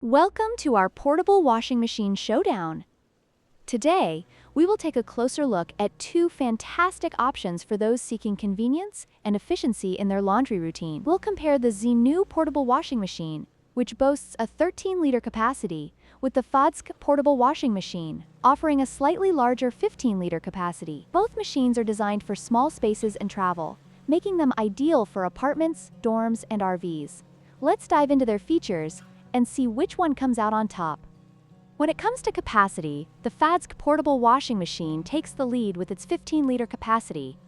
Welcome to our portable washing machine showdown. Today, we will take a closer look at two fantastic options for those seeking convenience and efficiency in their laundry routine. We'll compare the New portable washing machine, which boasts a 13-liter capacity, with the Foldable portable washing machine, offering a slightly larger 15-liter capacity. Both machines are designed for small spaces and travel, making them ideal for apartments, dorms, and RVs. Let's dive into their features and see which one comes out on top. When it comes to capacity, the Foldable portable washing machine takes the lead with its 15-liter capacity,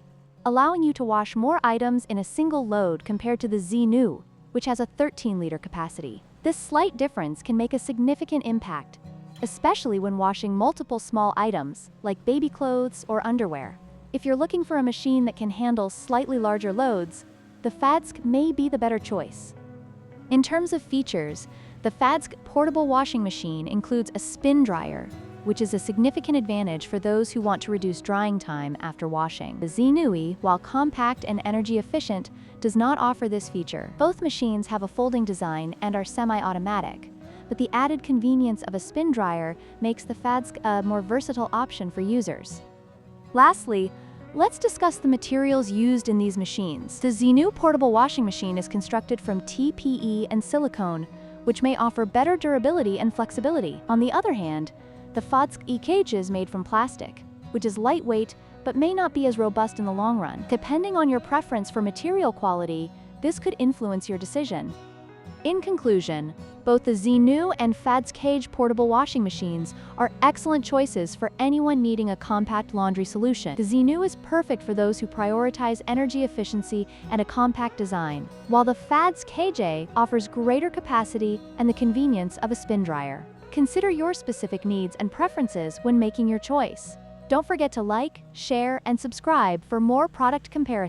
allowing you to wash more items in a single load compared to the New, which has a 13-liter capacity. This slight difference can make a significant impact, especially when washing multiple small items, like baby clothes or underwear. If you're looking for a machine that can handle slightly larger loads, the Foldable may be the better choice. In terms of features, the Foldable portable washing machine includes a spin dryer, which is a significant advantage for those who want to reduce drying time after washing. The New, while compact and energy efficient, does not offer this feature. Both machines have a folding design and are semi-automatic, but the added convenience of a spin dryer makes the Foldable a more versatile option for users. Lastly, let's discuss the materials used in these machines. The New portable washing machine is constructed from TPE and silicone, which may offer better durability and flexibility. On the other hand, the Foldable cage is made from plastic, which is lightweight but may not be as robust in the long run. Depending on your preference for material quality, this could influence your decision. In conclusion, both the New and Foldable cage portable washing machines are excellent choices for anyone needing a compact laundry solution. The New is perfect for those who prioritize energy efficiency and a compact design, while the Foldable cage offers greater capacity and the convenience of a spin dryer. Consider your specific needs and preferences when making your choice. Don't forget to like, share, and subscribe for more product comparisons.